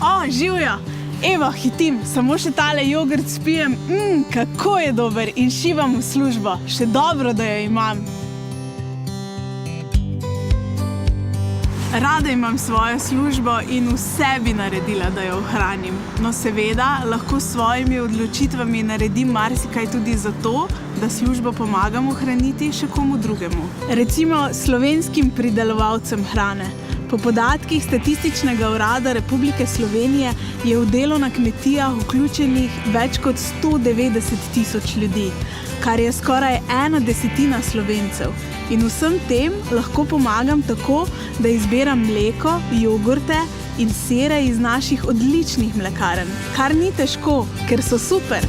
O, živjo! Evo, hitim, samo še tale jogurt spijem. Kako je dober in šivam v službo. Še dobro, da jo imam. Rada imam svojo službo in vse bi naredila, da jo ohranim. No seveda, lahko s svojimi odločitvami naredim marsikaj tudi zato, da službo pomagam ohraniti še komu drugemu. Recimo slovenskim pridelovalcem hrane. Po podatkih Statističnega urada Republike Slovenije je v delo na kmetijah vključenih več kot 190 tisoč ljudi, kar je skoraj 1/10 Slovencev. In vsem tem lahko pomagam tako, da izbiram mleko, jogurte in sire iz naših odličnih mlekarn. Kar ni težko, ker so super.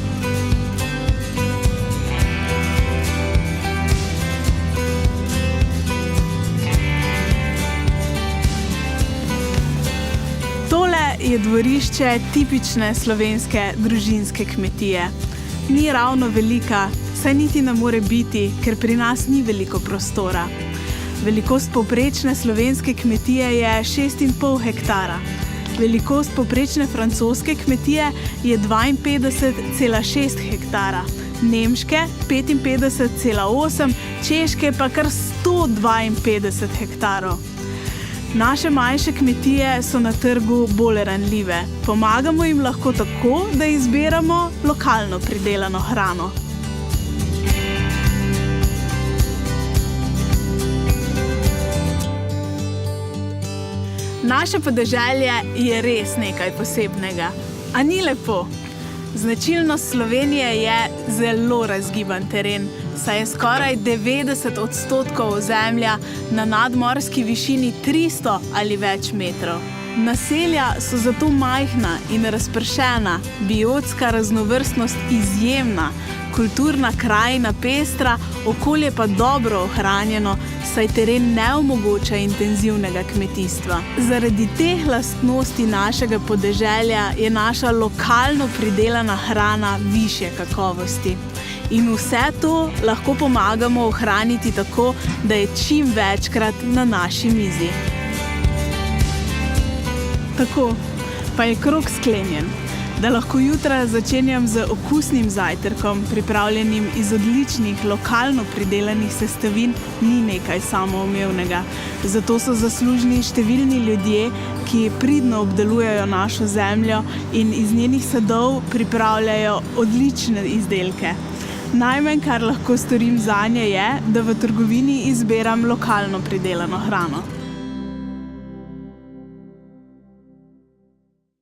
Tole je dvorišče tipične slovenske družinske kmetije. Ni ravno velika, saj niti ne more biti, ker pri nas ni veliko prostora. Velikost povprečne slovenske kmetije je 6,5 hektara. Velikost povprečne francoske kmetije je 52,6 hektara. Nemške 55,8, češke pa kar 152 hektarov. Naše manjše kmetije so na trgu bolj ranljive. Pomagamo jim lahko tako, da izberamo lokalno pridelano hrano. Naše podeželje je res nekaj posebnega. A ni lepo? Značilnost Slovenije je zelo razgiban teren, saj je skoraj 90% ozemlja na nadmorski višini 300 ali več metrov. Naselja so zato majhna in razpršena, biotska raznovrstnost izjemna, kulturna krajina pestra, okolje pa dobro ohranjeno, saj teren ne omogoča intenzivnega kmetijstva. Zaradi teh lastnosti našega podeželja je naša lokalno pridelana hrana višje kakovosti. In vse to lahko pomagamo ohraniti tako, da je čim večkrat na naši mizi. Tako, pa je krog sklenjen. Da lahko jutra začenjam z okusnim zajtrkom, pripravljenim iz odličnih, lokalno pridelanih sestavin, ni nekaj samoumevnega. Zato so zaslužni številni ljudje, ki pridno obdelujejo našo zemljo in iz njenih sadov pripravljajo odlične izdelke. Najmanj, kar lahko storim zanje, je, da v trgovini izbiram lokalno pridelano hrano.